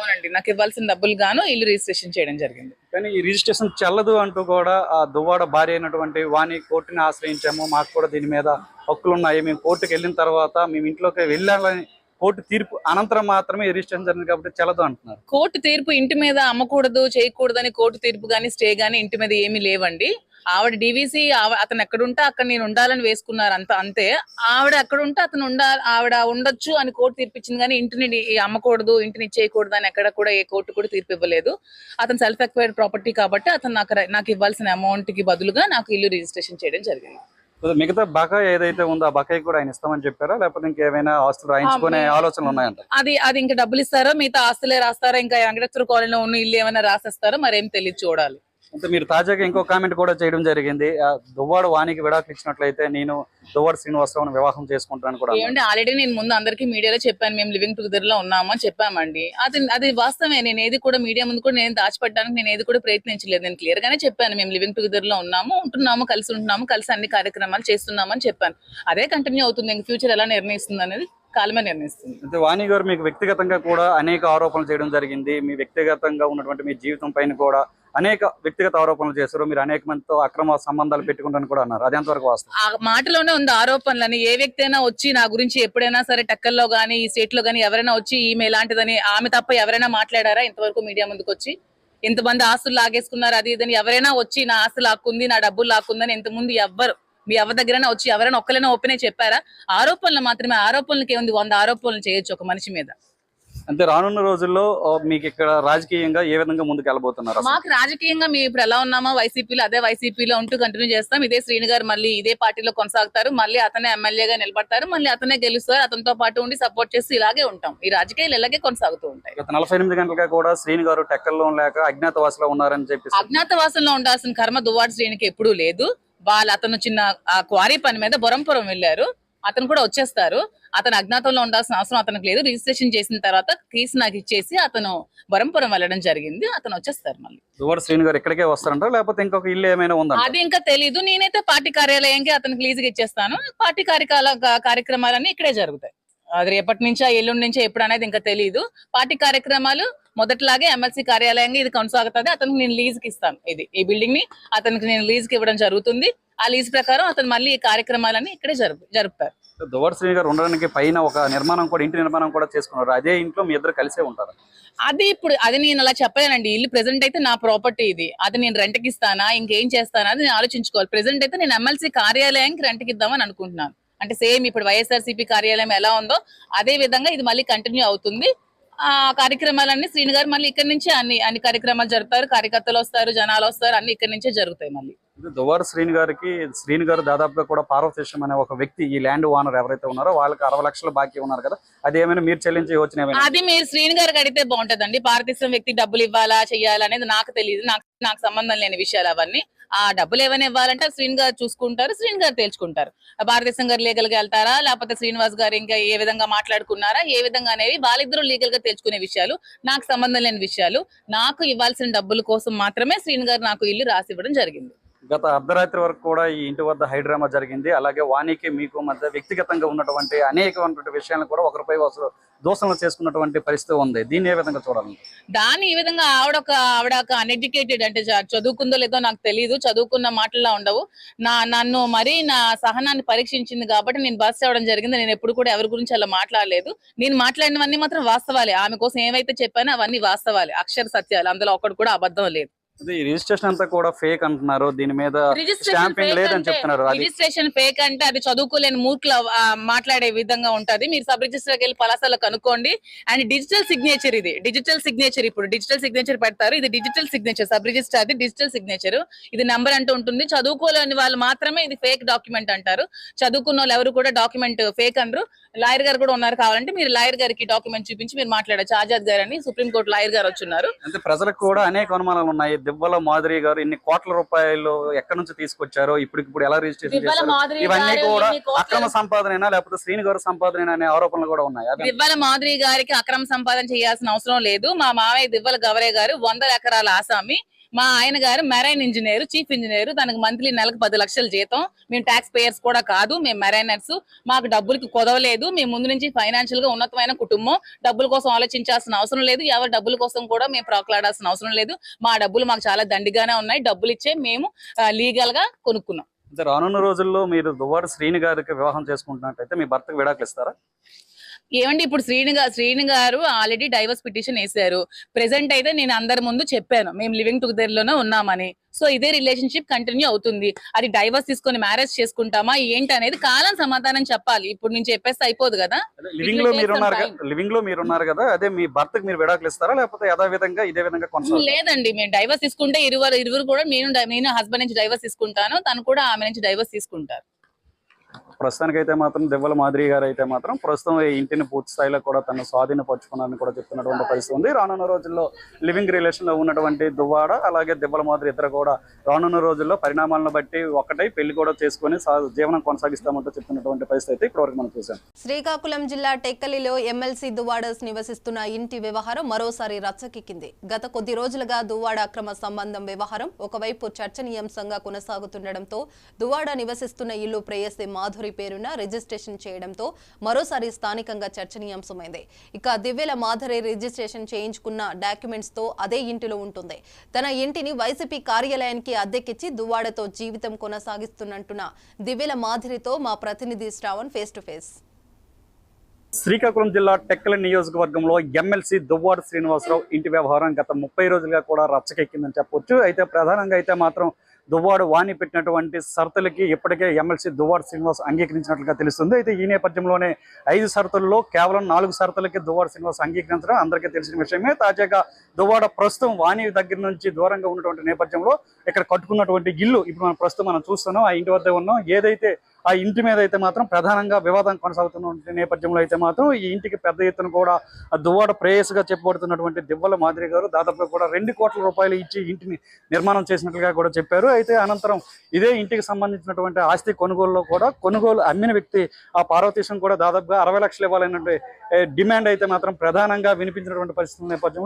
అవునండి, నాకు ఇవ్వాల్సిన డబ్బులు గాను ఇల్లు రిజిస్ట్రేషన్ చేయడం జరిగింది. కానీ ఈ రిజిస్ట్రేషన్ చెల్లదు అంటూ కూడా ఆ దువ్వాడ భార్య అయినటువంటి వాణి కోర్టుని ఆశ్రయించాము, మాకు కూడా దీని మీద హక్కులు ఉన్నాయి, మేము కోర్టుకు వెళ్ళిన తర్వాత మేము ఇంట్లోకి వెళ్ళాలని కోర్టు తీర్పు అనంతరం మాత్రమే ఈ రిజిస్ట్రేషన్ జరిగింది కాబట్టి చెల్లదు అంటున్నారు. కోర్టు తీర్పు ఇంటి మీద అమ్మకూడదు చేయకూడదని కోర్టు తీర్పు గానీ స్టే గానీ ఇంటి మీద ఏమీ లేవండి. ఆవిడ డివిసి అతను ఎక్కడుంటే అక్కడ నేను ఉండాలని వేసుకున్నారు, అంతే. ఆవిడ ఎక్కడుంటే అతను ఆవిడ ఉండొచ్చు అని కోర్టు తీర్పిచ్చింది కానీ ఇంటిని అమ్మకూడదు, ఇంటిని ఇచ్చేయకూడదు అని ఎక్కడ కూడా ఏ కోర్టు కూడా తీర్పు ఇవ్వలేదు. అతను సెల్ఫ్ ఎక్వైర్డ్ ప్రాపర్టీ కాబట్టి అతను నాకు ఇవ్వాల్సిన అమౌంట్ కి బదులుగా నాకు ఇల్లు రిజిస్ట్రేషన్ చేయడం జరిగింది. మిగతా బకాయి ఏదైతే ఉందో ఆ బకాయి కూడా ఆయన ఇస్తామని చెప్పారా, లేకపోతే ఇంకేమైనా ఆస్తులు రాయించుకునే ఆలోచనలు ఉన్నాయంట? అది ఇంకా డబ్బులు ఇస్తారో మిగతా ఆస్తులే రాస్తారో ఇంకా వెంకటేశ్వర కాలనీలో ఉన్న ఇల్లు ఏమైనా రాసేస్తారో మరేం తెలియదు, చూడాలి. అంటే మీరు తాజాగా ఇంకో కామెంట్ కూడా చేయడం జరిగింది, దువ్వాడ వాణికి విడాకులు ఇచ్చినట్లయితే నేను దువ్వాడ శ్రీనివాసరావుని వివాహం చేసుకుంటాను కూడా. ఏమంటే ఆల్రెడీ నేను ముందు అందరికీ మీడియాలో చెప్పాను, మేము లివింగ్ టుగెదర్ లో ఉన్నాము అని చెప్పామండి. అది వాస్తవమే. నేను ఏది కూడా మీడియా ముందు కూడా నేను దాచిపెట్టడానికి నేను ఏది కూడా ప్రయత్నించలేదు. నేను క్లియర్ గానే చెప్పాను, మేము లివింగ్ టుగెదర్ లో ఉంటున్నాము, కలిసి ఉంటున్నాము, కలిసి అన్ని కార్యక్రమాలు చేస్తున్నాము అని చెప్పాను. అదే కంటిన్యూ అవుతుంది. ఇంక ఫ్యూచర్ ఎలా నిర్ణయిస్తుంది అనేది కాలమే నిర్ణయిస్తుంది. అయితే వాణి గారు మీకు వ్యక్తిగతంగా కూడా అనేక ఆరోపణలు చేయడం జరిగింది, మీ వ్యక్తిగతంగా ఉన్నటువంటి మీ జీవితం పైన కూడా అనేక వ్యక్తిగత ఆరోపణలు చేశారు, మీరు అనేక మందితో అక్రమ సంబంధాలు పెట్టుకుంటారని కూడా అన్నారు. అది ఎంతవరకు వాస్తవం? ఆ మాటలోనే ఉంది ఆరోపణలని. ఏ వ్యక్తి అయినా వచ్చి నా గురించి ఎప్పుడైనా సరే టెక్కల్లో గానీ ఈ స్టేట్ లో గానీ ఎవరైనా వచ్చి ఈమె ఇలాంటిదని ఆమె తప్ప ఎవరైనా మాట్లాడారా ఇంతవరకు మీడియా ముందుకు వచ్చి? ఎంతమంది ఆస్తులు లాగేసుకున్నారు అది ఇదని ఎవరైనా వచ్చి నా ఆస్తులు లాక్కుంది, నా డబ్బులు లాక్కుందని ఎంతమంది మీ ఎవరి దగ్గరైనా వచ్చి ఎవరైనా ఒక్కరైనా ఓపెనే చెప్పారా? ఆరోపణలు మాత్రమే. ఆరోపణలకి ఏముంది, 100 ఆరోపణలు చేయొచ్చు ఒక మనిషి మీద. అంటే రానున్న రోజుల్లో మీకు ఇక్కడ రాజకీయంగా ఏ విధంగా ముందుకు వెళ్ళబోతున్నారు? మాకు రాజకీయంగా మేము ఇప్పుడు ఎలా ఉన్నామో వైసీపీలో అదే వైసీపీలో ఉంటూ కంటిన్యూ చేస్తాం. ఇదే శ్రీను గారు మళ్ళీ ఇదే పార్టీలో కొనసాగుతారు, మళ్ళీ అతనే ఎమ్మెల్యేగా నిలబడతారు, మళ్ళీ అతనే గెలుస్తారు, అతనితో పాటు ఉండి సపోర్ట్ చేస్తూ ఇలాగే ఉంటాం. ఈ రాజకీయాలు ఇలాగే కొనసాగుతూ ఉంటాయి. గత 48 గంటలుగా కూడా శ్రీను గారు టెక్కల్లో లేక అజ్ఞాతవాసంలో ఉన్నారని చెప్పి. అజ్ఞాతవాసంలో ఉండాల్సిన కర్మ దువ్వాడ శ్రీనికి ఎప్పుడూ లేదు. అతను చిన్న క్వారీ పని మీద బొరంపురం వెళ్ళారు, అతను కూడా వచ్చేస్తారు. అతను అజ్ఞాతంలో ఉండాల్సిన అవసరం అతనికి లేదు. రిజిస్ట్రేషన్ చేసిన తర్వాత కేసు నాకు ఇచ్చేసి అతను బొరంపురం వెళ్ళడం జరిగింది, అతను వచ్చేస్తారు. మళ్ళీ దువ్వాడ శ్రీను గారు ఇక్కడికే వస్తారంటారా లేకపోతే ఇంకొక ఇల్లు ఏమైనా ఉందా? అది ఇంకా తెలీదు. నేనైతే పార్టీ కార్యాలయానికి అతనికి లీజుకి ఇచ్చేస్తాను. పార్టీ కార్యక్రమాలన్నీ ఇక్కడే జరుగుతాయి. అది రేపటి నుంచా ఎల్లుండి నుంచా ఎప్పుడు అనేది ఇంకా తెలియదు. పార్టీ కార్యక్రమాలు మొదట్లాగే ఎమ్మెల్సీ కార్యాలయంగా ఇది కొనసాగుతుంది. అతనికి నేను లీజుకి ఇస్తాను, ఈ బిల్డింగ్ ని అతనికి నేను లీజుకి ఇవ్వడం జరుగుతుంది. ఆ లీజ్ ప్రకారం అతను మళ్ళీ ఈ కార్యక్రమాలన్నీ ఇక్కడే జరుపుతారు. దువ్వాడ శ్రీను గారు ఉండడానికి పైన ఒక నిర్మాణం కూడా, ఇంటి నిర్మాణం కూడా చేసుకున్నారు. అదే ఇంట్లో మీ ఇద్దరు కలిసే ఉంటారు? అది నేను అలా చెప్పలేనండి. ఇల్లు ప్రెసెంట్ అయితే నా ప్రాపర్టీ ఇది. అది నేను రెంట్కి ఇస్తానా ఇంకేం చేస్తానా అది నేను ఆలోచించుకోవాలి. ప్రెసెంట్ అయితే నేను ఎమ్మెల్సీ కార్యాలయానికి రెంట్కి ఇద్దామని అనుకుంటున్నాను. అంటే సేమ్ ఇప్పుడు వైఎస్ఆర్సీపీ కార్యాలయం ఎలా ఉందో అదే విధంగా ఇది మళ్ళీ కంటిన్యూ అవుతుంది. ఆ కార్యక్రమాలన్నీ శ్రీను గారు మళ్ళీ ఇక్కడ నుంచే అన్ని కార్యక్రమాలు జరుపుతారు, కార్యకర్తలు వస్తారు, జనాలు వస్తారు, అన్ని ఇక్కడ నుంచే జరుగుతాయి. మళ్ళీ దువ్వాడ శ్రీను గారు దాదాపుగా కూడా పార్వతీశం అనే ఒక వ్యక్తి, ఈ ల్యాండ్ ఓనర్ ఎవరైతే ఉన్నారో వాళ్ళకి 60 లక్షలు బాకీ ఉన్నారు కదా, అది ఏమైనా మీరు చెల్లించే యోచన? అది మీరు శ్రీను గారికి అడిగితే బాగుంటదండి. పార్వతీశం వ్యక్తి డబ్బులు ఇవ్వాలా చెయ్యాలా అనేది నాకు తెలియదు. నాకు సంబంధం లేని విషయాలు అవన్నీ. ఆ డబ్బులు ఏమైనా ఇవ్వాలంటే శ్రీను గారు చూసుకుంటారు, శ్రీను గారు తేల్చుకుంటారు. భారతదేశం గారు లీగల్ గా వెళ్తారా లేకపోతే శ్రీనివాస్ గారు ఇంకా ఏ విధంగా మాట్లాడుకున్నారా ఏ విధంగా అనేవి వాళ్ళిద్దరూ లీగల్ గా తేల్చుకునే విషయాలు, నాకు సంబంధం లేని విషయాలు. నాకు ఇవ్వాల్సిన డబ్బుల కోసం మాత్రమే శ్రీను గారు నాకు ఇల్లు రాసి ఇవ్వడం జరిగింది. గత అర్ధరాత్రి వరకు కూడా ఈ ఇంటి వద్ద హైడ్రామా జరిగింది. అలాగే వాణికి మీకు మధ్య వ్యక్తిగతంగా ఉన్నటువంటి అనేకమైనటువంటి విషయాలను కూడా ఒకరిపై ఒకరు దోషణలు చేసుకున్నటువంటి పరిస్థితి ఉంది. దీన్ని ఏ విధంగా చూడాలి? దాన్ని ఈ విధంగా ఆవిడ ఒక అన్ఎడ్యుకేటెడ్, అంటే చదువుకుందో లేదో నాకు తెలియదు, చదువుకున్న మాటల్లో ఉండవు. నన్ను మరీ నా సహనాన్ని పరీక్షించింది కాబట్టి నేను బస్ అవ్వడం జరిగింది. నేను ఎప్పుడు కూడా ఎవరి గురించి అలా మాట్లాడలేదు. నేను మాట్లాడినవన్నీ మాత్రం వాస్తవాలే. ఆమె కోసం ఏవైతే చెప్పానో అవన్నీ వాస్తవాలే, అక్షర సత్యాలు. అందులో ఒక్కడు కూడా అబద్ధం లేదు. రిజిస్ట్రేషన్ అంతా కూడా ఫేక్ అంటున్నారు, దీని మీద స్టాంపింగ్ లేదని చెప్తున్నారు. రిజిస్ట్రేషన్ ఫేక్ అంటే అది చదువుకోలేని మూర్ఖులు మాట్లాడే విధంగా ఉంటది. మీరు సబ్ రిజిస్టర్ వెళ్ళి పలాసాలో కనుక్కోండి. అండ్ డిజిటల్ సిగ్నేచర్, ఇది డిజిటల్ సిగ్నేచర్. ఇప్పుడు డిజిటల్ సిగ్నేచర్ పెడతారు, ఇది డిజిటల్ సిగ్నేచర్. సబ్ రిజిస్టర్ అది డిజిటల్ సిగ్నేచర్, ఇది నంబర్ అంటూ ఉంటుంది. చదువుకోలేని వాళ్ళు మాత్రమే ఇది ఫేక్ డాక్యుమెంట్ అంటారు. చదువుకున్న వాళ్ళు ఎవరు కూడా డాక్యుమెంట్ ఫేక్ అనరు. లాయర్ గారు కూడా ఉన్నారు, కావాలంటే మీరు లాయర్ గారికి డాక్యుమెంట్ చూపించి మీరు మాట్లాడచ్చు. ఆజాద్ గారు అని సుప్రీంకోర్టు లాయర్ గారు వచ్చున్నారు. అంటే ప్రజలకు కూడా అనేక అనుమానాలు ఉన్నాయి. దివ్వల మాధురి గారు ఇన్ని కోట్ల రూపాయలు ఎక్కడి నుంచి తీసుకొచ్చారో, ఇప్పుడు ఎలా రిజిస్ట్రేషన్ చేశారు, ఇవన్నీ కూడా అక్రమ సంపాదన లేకపోతే శ్రీను గారు సంపాదన అనే ఆరోపణలు కూడా ఉన్నాయి. దివ్వల మాధురి గారికి అక్రమ సంపాదన చేయాల్సిన అవసరం లేదు. మా మావయ్య దివ్వల గవరే గారు 100 ఎకరాల ఆసామి. మా ఆయన గారు మెరైన్ ఇంజనీర్, చీఫ్ ఇంజనీర్. తనకు మంత్లీ నెలకు 10 లక్షల జీతం. మేము ట్యాక్స్ పేయర్స్ కూడా కాదు, మేము మెరైనర్స్. మాకు డబ్బులకి కొదవలేదు. మేము ముందు నుంచి ఫైనాన్షియల్ గా ఉన్నతమైన కుటుంబం. డబ్బుల కోసం ఆలోచించాల్సిన అవసరం లేదు. ఎవరి డబ్బుల కోసం కూడా మేము ప్రాకులాడాల్సిన అవసరం లేదు. మా డబ్బులు మాకు చాలా దండిగానే ఉన్నాయి. డబ్బులు ఇచ్చే మేము లీగల్ గా కొనుక్కున్నాం. రానున్న రోజుల్లో మీరు దువ్వాడ శ్రీని గారికి వివాహం చేసుకుంటున్నట్టయితే మీ భర్తకు విడాకులు ఇస్తారా? ఏమండి, ఇప్పుడు శ్రీని గారు ఆల్రెడీ డైవర్స్ పిటిషన్ వేశారు. ప్రెసెంట్ అయితే నేను అందరి ముందు చెప్పాను మేము లివింగ్ టుగెదర్ లోనే ఉన్నామని. సో ఇదే రిలేషన్షిప్ కంటిన్యూ అవుతుంది. అది డైవర్స్ తీసుకొని మ్యారేజ్ చేసుకుంటామా ఏంటి అనేది కాలం సమాధానం చెప్పాలి. ఇప్పుడు నేను చెప్పేస్తే అయిపోదు కదా. లివింగ్ లో మీరున్నారు కదా, అదే మీ భర్తకు మీరు విడాకులు ఇస్తారా లేకపోతే యథావిధంగా ఇదే విధంగా కొనసాగుతారా? లేదండి, మేము డైవర్స్ తీసుకుంటే ఇరువురు కూడా నేను హస్బెండ్ నుంచి డైవర్స్ తీసుకుంటాను, తను కూడా ఆమె నుంచి డైవర్స్ తీసుకుంటారు. ప్రస్తుతానికి అయితే మాత్రం దివ్వల మాదిరి గారు అయితే మాత్రం ప్రస్తుతం ఈ ఇంటిని పూర్తి స్థాయిలో కూడా తను స్వాధీనపరుచుకున్నారని కూడా చెప్తున్నటువంటి పరిస్థితి ఉంది. రానున్న రోజుల్లో లివింగ్ రిలేషన్ లో ఉన్నటువంటి దువ్వాడ అలాగే దివ్వల మాదిరి ఇద్దరు కూడా రానున్న రోజుల్లో పరిణామాలను బట్టి ఒకటై పెళ్లి కూడా చేసుకుని జీవనం కొనసాగిస్తామంటూ చెప్తున్నటువంటి పరిస్థితి అయితే ఇప్పటివరకు మనం చూసాం. శ్రీకాకుళం జిల్లా టెక్కలిలో ఎమ్మెల్సీ దువ్వాడస్ నివసిస్తున్న ఇంటి వ్యవహారం మరోసారి రచ్చకెక్కింది. గత కొద్ది రోజులుగా దువ్వాడ అక్రమ సంబంధం వ్యవహారం ఒకవైపు చర్చనీయాంశంగా కొనసాగుతుండటంతో దువ్వాడ నివసిస్తున్న ఇల్లు ప్రేయసి మాధురి పేరున రిజిస్ట్రేషన్ చేయడంతో మరోసారి స్థానికంగా చర్చనీయాంశమైంది. ఇక దివ్యల మాధురి రిజిస్ట్రేషన్ చేయించుకున్న డాక్యుమెంట్స్ తో అదే ఇంటిలో ఉంటుంది. తన ఇంటిని వైసీపీ కార్యాలయానికి అద్దెకిచ్చి దువ్వాడతో జీవితం కొనసాగిస్తున్నట్టున్న దివ్యల మాధురితో మా ప్రతినిధి Shravan face to face. Srikakulam జిల్లా టెక్కలి నియోజకవర్గంలో ఎమ్మెల్సీ దువ్వాడ శ్రీనివాసరావు ఇంటి వ్యవహారం గత 30 రోజులుగా కూడా రచ్చకెక్కిందని చెప్పొచ్చు. అయితే ప్రధానంగా అయితే మాత్రం దువ్వాడ వాణి పెట్టినటువంటి షరతులకి ఇప్పటికే ఎమ్మెల్సీ దువ్వాడ శ్రీనివాస్ అంగీకరించినట్లుగా తెలుస్తుంది. అయితే ఈ నేపథ్యంలోనే 5 షరతుల్లో కేవలం 4 షరతులకి దువ్వాడ శ్రీనివాస్ అంగీకరించడం అందరికీ తెలిసిన విషయమే. తాజాగా దువ్వాడ ప్రస్తుతం వాణి దగ్గర నుంచి దూరంగా ఉన్నటువంటి నేపథ్యంలో ఇక్కడ కట్టుకున్నటువంటి ఇల్లు ఇప్పుడు మనం చూస్తున్నాం. ఆ ఇంటి వద్ద ఉన్నాం. ఏదైతే ఆ ఇంటి మీద అయితే మాత్రం ప్రధానంగా వివాదం కొనసాగుతున్న నేపథ్యంలో అయితే మాత్రం ఈ ఇంటికి పెద్ద ఎత్తున కూడా దువ్వాడ ప్రేయస్గా చెప్పబడుతున్నటువంటి దివ్వల మాదిరి గారు దాదాపుగా కూడా 2 కోట్ల రూపాయలు ఇచ్చి ఇంటిని నిర్మాణం చేసినట్లుగా కూడా చెప్పారు. అయితే అనంతరం ఇదే ఇంటికి సంబంధించినటువంటి ఆస్తి కొనుగోలు అమ్మిన వ్యక్తి ఆ పార్వతీశం కూడా దాదాపుగా 60 లక్షలు ఇవ్వాలన్నటువంటి డిమాండ్ అయితే మాత్రం ప్రధానంగా వినిపించినటువంటి పరిస్థితుల నేపథ్యంలో